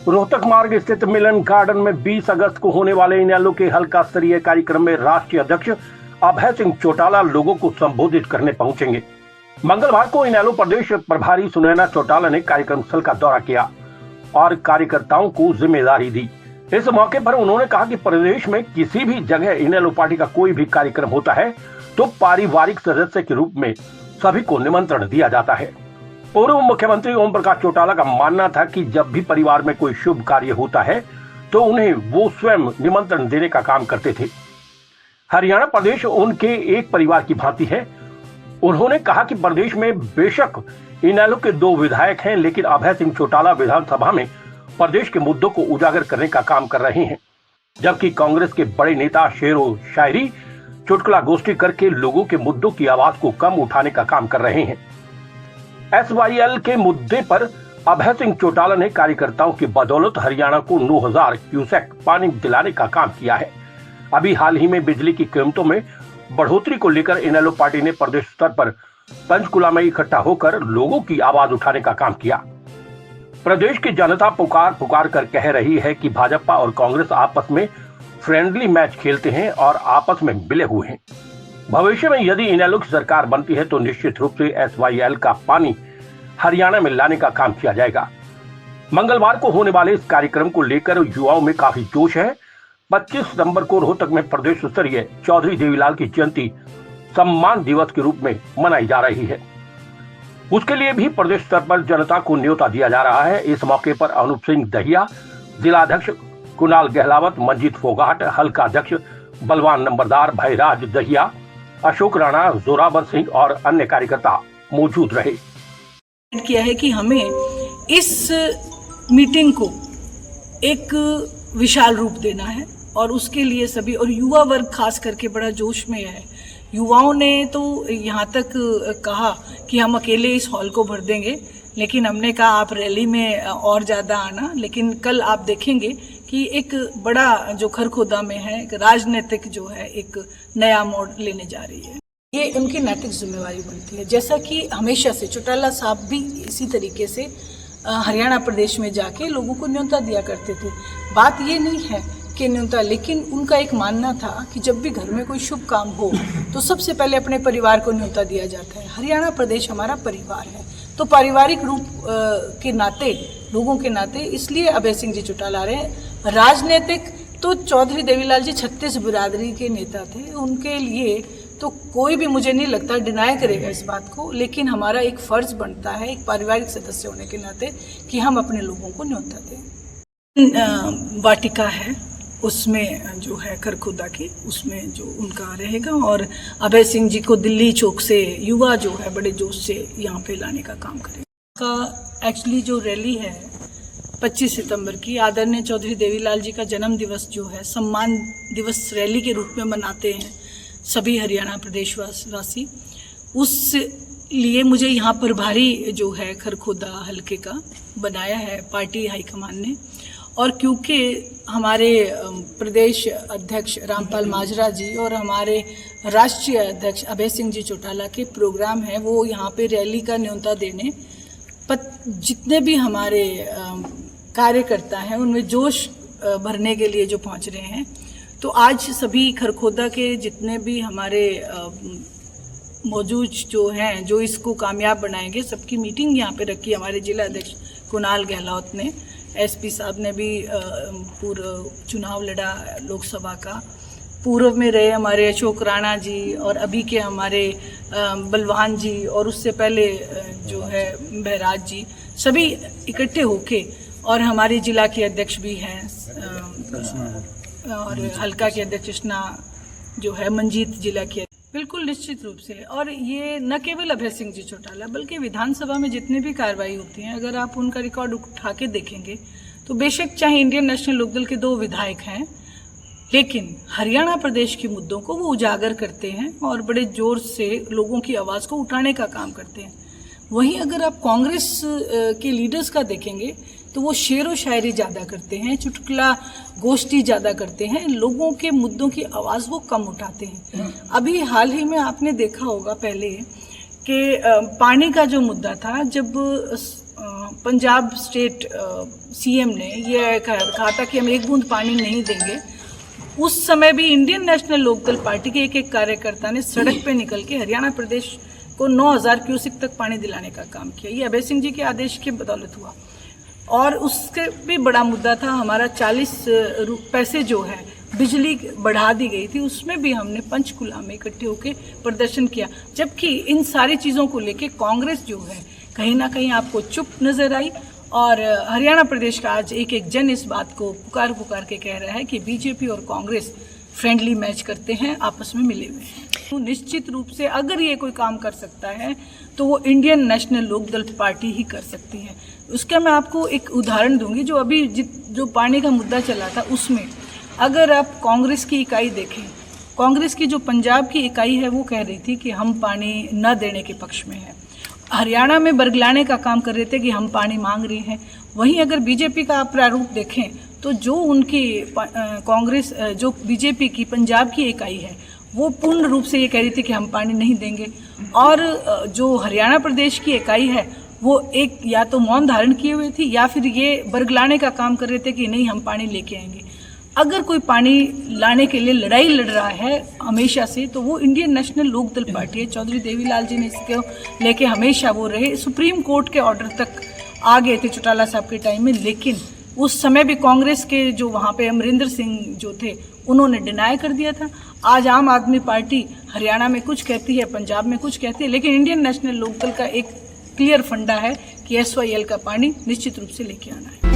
रोहतक मार्ग स्थित मिलन गार्डन में 20 अगस्त को होने वाले इनेलो के हल्का स्तरीय कार्यक्रम में राष्ट्रीय अध्यक्ष अभय सिंह चौटाला लोगों को संबोधित करने पहुंचेंगे। मंगलवार को इनेलो प्रदेश प्रभारी सुनैना चौटाला ने कार्यक्रम स्थल का दौरा किया और कार्यकर्ताओं को जिम्मेदारी दी। इस मौके पर उन्होंने कहा कि प्रदेश में किसी भी जगह इनेलो पार्टी का कोई भी कार्यक्रम होता है तो पारिवारिक सदस्य के रूप में सभी को निमंत्रण दिया जाता है। पूर्व मुख्यमंत्री ओम प्रकाश चौटाला का मानना था कि जब भी परिवार में कोई शुभ कार्य होता है तो उन्हें वो स्वयं निमंत्रण देने का काम करते थे। हरियाणा प्रदेश उनके एक परिवार की भांति है। उन्होंने कहा कि प्रदेश में बेशक इनेलो के 2 विधायक हैं, लेकिन अभय सिंह चौटाला विधानसभा में प्रदेश के मुद्दों को उजागर करने का काम कर रहे हैं, जबकि कांग्रेस के बड़े नेता शेरो शायरी चुटकुला गोष्ठी करके लोगों के मुद्दों की आवाज को कम उठाने का काम कर रहे हैं। SYL के मुद्दे पर अभय सिंह चौटाला ने कार्यकर्ताओं की बदौलत हरियाणा को 9000 क्यूसेक पानी दिलाने का काम किया है। अभी हाल ही में बिजली की कीमतों में बढ़ोतरी को लेकर इनेलो पार्टी ने प्रदेश स्तर पर पंचकुला में इकट्ठा होकर लोगों की आवाज उठाने का काम किया। प्रदेश की जनता पुकार कर कह रही है कि भाजपा और कांग्रेस आपस में फ्रेंडली मैच खेलते हैं और आपस में मिले हुए हैं। भविष्य में यदि इनेलो की सरकार बनती है तो निश्चित रूप से SYL का पानी हरियाणा में लाने का काम किया जाएगा। मंगलवार को होने वाले इस कार्यक्रम को लेकर युवाओं में काफी जोश है। 25 सितंबर को रोहतक में प्रदेश स्तरीय चौधरी देवीलाल की जयंती सम्मान दिवस के रूप में मनाई जा रही है। उसके लिए भी प्रदेश स्तर पर जनता को न्योता दिया जा रहा है। इस मौके पर अनूप सिंह दहिया, जिलाध्यक्ष कुणाल गहलावत, मंजीत फोगाट, हल्का अध्यक्ष बलवान नंबरदार, भयराज दहिया, अशोक राणा, जोरावर सिंह और अन्य कार्यकर्ता मौजूद रहे। किया है कि हमें इस मीटिंग को एक विशाल रूप देना है और उसके लिए सभी और युवा वर्ग खास करके बड़ा जोश में है। युवाओं ने तो यहाँ तक कहा कि हम अकेले इस हॉल को भर देंगे, लेकिन हमने कहा आप रैली में और ज़्यादा आना। लेकिन कल आप देखेंगे कि एक बड़ा जो खरखोदा में है, एक राजनीतिक जो है एक नया मोड़ लेने जा रही है। ये उनकी नैतिक जिम्मेवारी बनती है। जैसा कि हमेशा से चौटाला साहब भी इसी तरीके से हरियाणा प्रदेश में जाके लोगों को न्योता दिया करते थे। बात ये नहीं है कि न्योता, लेकिन उनका एक मानना था कि जब भी घर में कोई शुभ काम हो तो सबसे पहले अपने परिवार को न्योता दिया जाता है। हरियाणा प्रदेश हमारा परिवार है, तो पारिवारिक रूप के नाते, लोगों के नाते इसलिए अभय सिंह जी चौटाला रहे हैं। राजनीतिक तो चौधरी देवीलाल जी 36 बिरादरी के नेता थे, उनके लिए तो कोई भी मुझे नहीं लगता डिनाई करेगा इस बात को। लेकिन हमारा एक फर्ज बनता है एक पारिवारिक सदस्य होने के नाते कि हम अपने लोगों को न्योता दें। वाटिका है उसमें जो है खरखोदा की, उसमें जो उनका रहेगा और अभय सिंह जी को दिल्ली चौक से युवा जो है बड़े जोश से यहाँ पे लाने का काम करेगा। का एक्चुअली जो रैली है 25 सितंबर की, आदरणीय चौधरी देवीलाल जी का जन्म दिवस जो है सम्मान दिवस रैली के रूप में मनाते हैं सभी हरियाणा प्रदेशवासी। उस लिए मुझे यहाँ प्रभारी जो है खरखोदा हल्के का बनाया है पार्टी हाईकमान ने। और क्योंकि हमारे प्रदेश अध्यक्ष रामपाल माजरा जी और हमारे राष्ट्रीय अध्यक्ष अभय सिंह जी चौटाला के प्रोग्राम है, वो यहाँ पे रैली का न्योता देने जितने भी हमारे कार्यकर्ता हैं उनमें जोश भरने के लिए जो पहुँच रहे हैं, तो आज सभी खरखोदा के जितने भी हमारे मौजूद जो हैं जो इसको कामयाब बनाएंगे, सबकी मीटिंग यहाँ पे रखी हमारे जिला अध्यक्ष कुणाल गहलावत ने। SP साहब ने भी पूर्व चुनाव लड़ा लोकसभा का, पूर्व में रहे हमारे अशोक राणा जी और अभी के हमारे बलवान जी और उससे पहले जो है भयराज जी, सभी इकट्ठे होके, और हमारी जिला के अध्यक्ष भी हैं और हल्का के अध्यक्ष कृष्णा जो है, मंजीत जिला के। बिल्कुल निश्चित रूप से, और ये न केवल अभय सिंह जी चौटाला बल्कि विधानसभा में जितनी भी कार्रवाई होती हैं, अगर आप उनका रिकॉर्ड उठा के देखेंगे तो बेशक चाहे इंडियन नेशनल लोकदल के 2 विधायक हैं, लेकिन हरियाणा प्रदेश के मुद्दों को वो उजागर करते हैं और बड़े जोर से लोगों की आवाज़ को उठाने का काम करते हैं। वहीं अगर आप कांग्रेस के लीडर्स का देखेंगे तो वो शेरो शायरी ज़्यादा करते हैं, चुटकुला गोष्ठी ज़्यादा करते हैं, लोगों के मुद्दों की आवाज़ वो कम उठाते हैं। अभी हाल ही में आपने देखा होगा पहले कि पानी का जो मुद्दा था, जब पंजाब स्टेट सीएम ने ये कहा था कि हम एक बूंद पानी नहीं देंगे, उस समय भी इंडियन नेशनल लोकदल पार्टी के एक कार्यकर्ता ने सड़क पे निकल के हरियाणा प्रदेश को 9000 क्यूसिक तक पानी दिलाने का काम किया। ये अभय सिंह जी के आदेश के बदौलत हुआ। और उसके भी बड़ा मुद्दा था हमारा 40 पैसे जो है बिजली बढ़ा दी गई थी, उसमें भी हमने पंचकुला में इकट्ठे होकर प्रदर्शन किया। जबकि इन सारी चीज़ों को लेके कांग्रेस जो है कहीं ना कहीं आपको चुप नजर आई। और हरियाणा प्रदेश का आज एक एक जन इस बात को पुकार के कह रहा है कि बीजेपी और कांग्रेस फ्रेंडली मैच करते हैं, आपस में मिले हुए हैं। तो निश्चित रूप से अगर ये कोई काम कर सकता है तो वो इंडियन नेशनल लोकदल पार्टी ही कर सकती है। उसका मैं आपको एक उदाहरण दूंगी। जो अभी जो पानी का मुद्दा चला था उसमें अगर आप कांग्रेस की इकाई देखें, कांग्रेस की जो पंजाब की इकाई है वो कह रही थी कि हम पानी न देने के पक्ष में है। हरियाणा में बरगलाने का काम कर रहे थे कि हम पानी मांग रहे हैं। वहीं अगर बीजेपी का आप प्रारूप देखें तो जो उनकी कांग्रेस जो बीजेपी की पंजाब की इकाई है वो पूर्ण रूप से ये कह रही थी कि हम पानी नहीं देंगे। और जो हरियाणा प्रदेश की इकाई है वो एक या तो मौन धारण किए हुए थी या फिर ये बरगलाने का काम कर रहे थे कि नहीं हम पानी लेके आएंगे। अगर कोई पानी लाने के लिए लड़ाई लड़ रहा है हमेशा से तो वो इंडियन नेशनल लोकदल पार्टी है। चौधरी देवीलाल जी ने इसको लेके हमेशा वो रहे, सुप्रीम कोर्ट के ऑर्डर तक आ गए थे चौटाला साहब के टाइम में। लेकिन उस समय भी कांग्रेस के जो वहाँ पे अमरिंदर सिंह जो थे उन्होंने डिनाई कर दिया था। आज आम आदमी पार्टी हरियाणा में कुछ कहती है, पंजाब में कुछ कहती है, लेकिन इंडियन नेशनल लोकदल का एक क्लियर फंडा है कि SYL का पानी निश्चित रूप से लेके आना है।